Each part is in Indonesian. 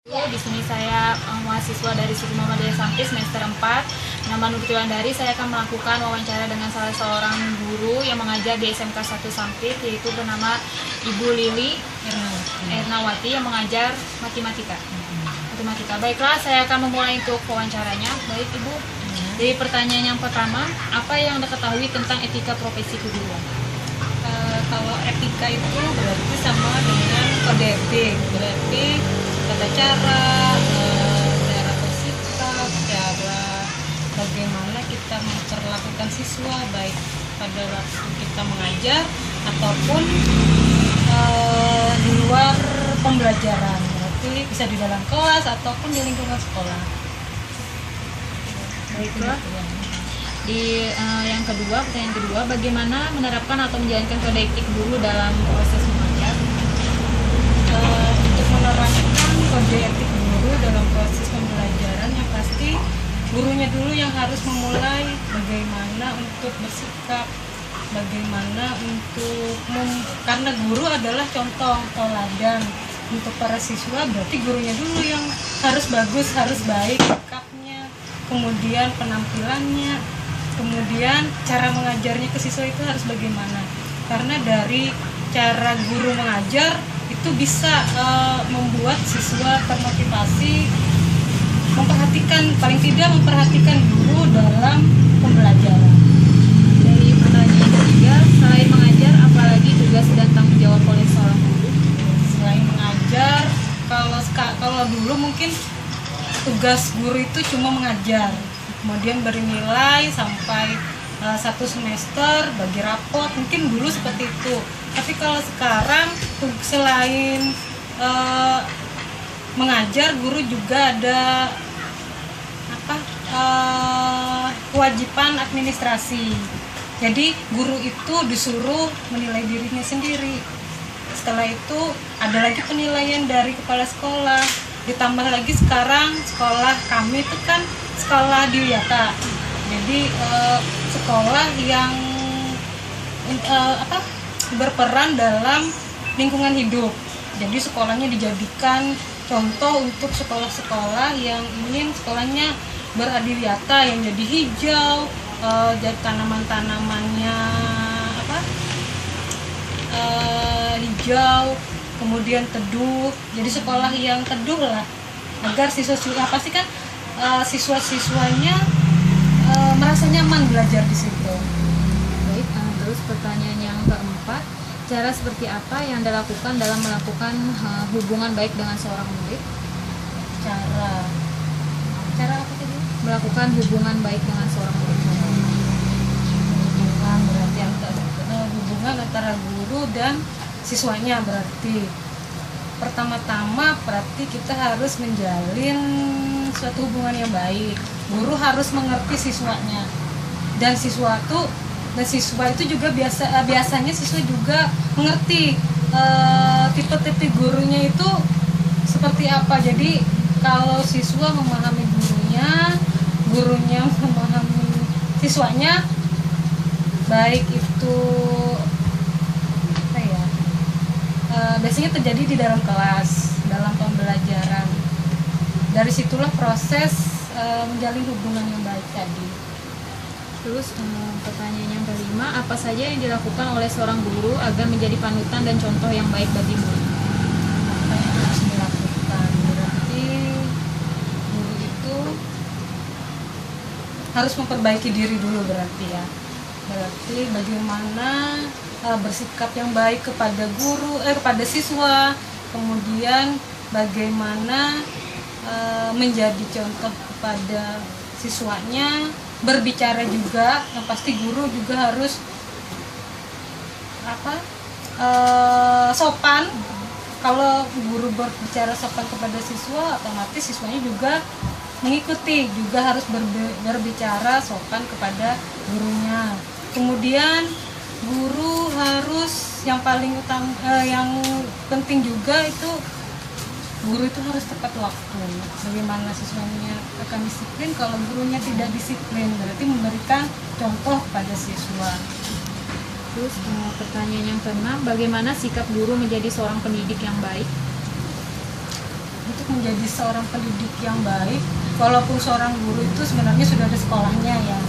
Di sini saya mahasiswa dari Suku Muhammadiyah Sampit semester 4. Nama Nur Tiwandari. Saya akan melakukan wawancara dengan salah seorang guru yang mengajar di SMK 1 Sampit, yaitu bernama Ibu Lili Ernawati yang mengajar matematika. Baiklah, saya akan memulai untuk wawancaranya. Baik Ibu. Jadi pertanyaan yang pertama, apa yang Anda ketahui tentang etika profesi keguruan? Kalau etika itu berarti sama dengan kode etik, berarti tata cara, cara bersikap, cara bagaimana kita memperlakukan siswa baik pada waktu kita mengajar ataupun di luar pembelajaran, berarti bisa di dalam kelas ataupun di lingkungan sekolah. Baiklah. Di pertanyaan kedua, bagaimana menerapkan atau menjalankan kode etik guru dalam proses mengajar? Untuk menerapkan kode etik guru dalam proses pembelajaran, yang pasti gurunya dulu yang harus memulai bagaimana untuk bersikap, bagaimana untuk karena guru adalah contoh teladan untuk para siswa, berarti gurunya dulu yang harus bagus, harus baik sikapnya, kemudian penampilannya, kemudian cara mengajarnya ke siswa itu harus bagaimana, karena dari cara guru mengajar itu bisa membuat siswa termotivasi, paling tidak memperhatikan guru dalam pembelajaran. Dari pertanyaan ketiga, selain mengajar, apalagi tugas dan tanggung jawab oleh seorang guru? Selain mengajar, kalau dulu mungkin tugas guru itu cuma mengajar, kemudian beri nilai sampai 1 semester, bagi rapot, mungkin dulu seperti itu. Tapi kalau sekarang selain mengajar, guru juga ada kewajiban administrasi. Jadi guru itu disuruh menilai dirinya sendiri. Setelah itu ada lagi penilaian dari kepala sekolah. Ditambah lagi sekarang sekolah kami itu kan sekolah Dewiyata. Jadi sekolah yang berperan dalam lingkungan hidup. Jadi sekolahnya dijadikan contoh untuk sekolah-sekolah yang ingin sekolahnya beradiliyata, yang jadi hijau, jadi tanaman-tanamannya hijau, kemudian teduh. Jadi sekolah yang teduh lah, agar siswa-siswa pasti kan siswa-siswanya merasa nyaman belajar di situ. Baik, terus pertanyaan yang keempat, cara seperti apa yang dilakukan dalam melakukan hubungan baik dengan seorang murid? Cara apa tadi? Melakukan hubungan baik dengan seorang murid. Hubungan berarti hubungan antara guru dan siswanya, berarti pertama-tama berarti kita harus menjalin suatu hubungan yang baik. Guru harus mengerti siswanya, dan siswa itu juga biasanya siswa juga mengerti tipe-tipe gurunya itu seperti apa. Jadi kalau siswa memahami gurunya memahami siswanya, baik itu biasanya terjadi di dalam kelas, dalam pembelajaran. Dari situlah proses menjalin hubungan yang baik tadi. Terus pertanyaan yang kelima, apa saja yang dilakukan oleh seorang guru agar menjadi panutan dan contoh yang baik bagi murid? Apa yang harus dilakukan? Berarti guru itu harus memperbaiki diri dulu, berarti ya. Berarti bagaimana bersikap yang baik kepada kepada siswa, kemudian bagaimana menjadi contoh kepada siswanya, berbicara juga, yang pasti guru juga harus sopan. Kalau guru berbicara sopan kepada siswa, otomatis siswanya juga mengikuti, juga harus berbicara sopan kepada gurunya. Kemudian guru harus yang penting juga itu, guru itu harus tepat waktu. Bagaimana siswanya akan disiplin kalau gurunya tidak disiplin, berarti memberikan contoh pada siswa. Terus pertanyaan yang keenam, bagaimana sikap guru menjadi seorang pendidik yang baik? untuk menjadi seorang pendidik yang baik, walaupun seorang guru itu sebenarnya sudah ada sekolahnya ya,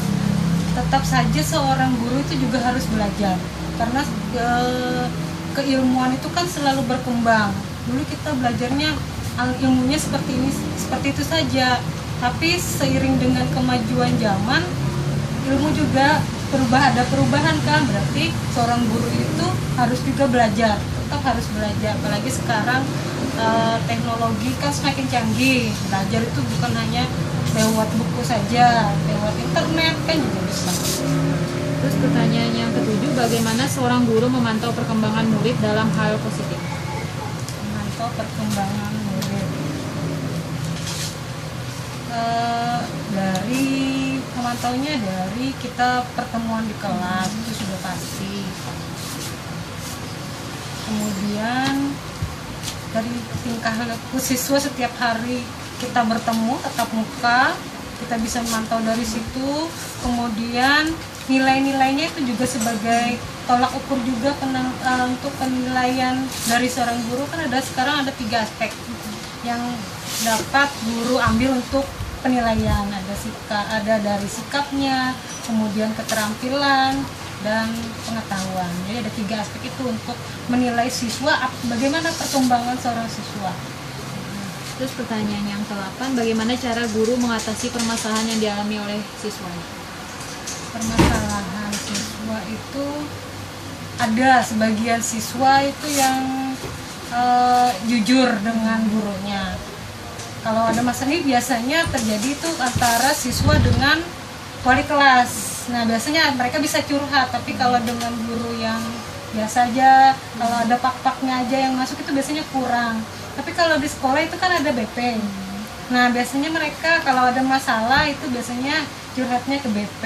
tetap saja seorang guru itu juga harus belajar, karena keilmuan itu kan selalu berkembang. Dulu kita belajarnya ilmunya seperti ini, seperti itu saja, tapi seiring dengan kemajuan zaman, ilmu juga ada perubahan kan, berarti seorang guru itu harus juga belajar, tetap harus belajar. Apalagi sekarang teknologi kan semakin canggih, belajar itu bukan hanya lewat buku saja, lewat internet kan juga bisa. Terus pertanyaan yang ketujuh, bagaimana seorang guru memantau perkembangan murid dalam hal positif? Memantau perkembangan murid memantaunya dari kita pertemuan di kelas itu sudah pasti. Kemudian dari tingkah laku siswa setiap hari kita bertemu tatap muka, kita bisa memantau dari situ. Kemudian nilai-nilainya itu juga sebagai tolak ukur juga untuk penilaian dari seorang guru. Kan sekarang ada 3 aspek yang dapat guru ambil untuk penilaian. Ada dari sikapnya, kemudian keterampilan, dan pengetahuan. Jadi ada 3 aspek itu untuk menilai siswa, bagaimana perkembangan seorang siswa. Terus pertanyaan yang ke-8, bagaimana cara guru mengatasi permasalahan yang dialami oleh siswa? Permasalahan siswa itu ada sebagian siswa itu yang jujur dengan gurunya. Kalau ada masalah ini biasanya terjadi itu antara siswa dengan wali kelas. Nah biasanya mereka bisa curhat, tapi kalau dengan guru yang biasa aja, kalau ada pak-paknya aja yang masuk itu biasanya kurang. Tapi kalau di sekolah itu kan ada BP. Nah biasanya mereka kalau ada masalah itu biasanya curhatnya ke BP,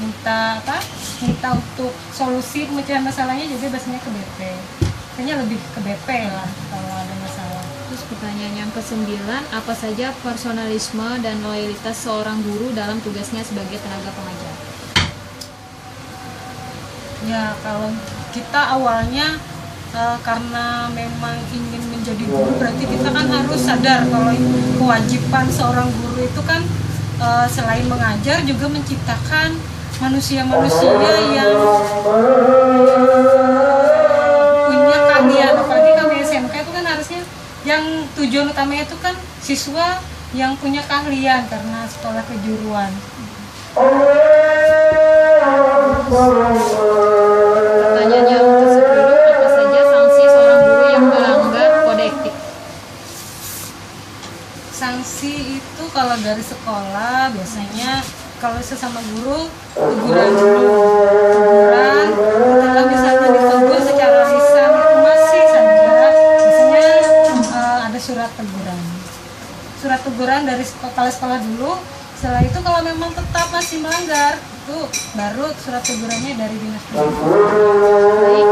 minta untuk solusi pemecahan masalahnya juga biasanya ke BP. Biasanya lebih ke BP lah kalau ada masalah. Terus pertanyaan yang ke-9, apa saja personalisme dan loyalitas seorang guru dalam tugasnya sebagai tenaga pengajar? Ya kalau kita awalnya karena memang ingin menjadi guru, berarti kita kan harus sadar kalau kewajiban seorang guru itu kan selain mengajar juga menciptakan manusia-manusia yang punya keahlian. Apalagi kami SMK itu kan harusnya yang tujuan utamanya itu kan siswa yang punya keahlian karena sekolah kejuruan. Pertanyaan yang ke-10, apa saja sanksi seorang guru yang melanggar kode etik? Sanksi itu kalau dari sekolah biasanya kalau sesama guru teguran dulu, setelah misalnya ditegur secara lisan itu masih saja biasanya ada surat teguran dari kepala sekolah dulu. Setelah itu kalau memang tetap masih melanggar, itu baru surat tegurannya dari dinas pendidikan. Baik,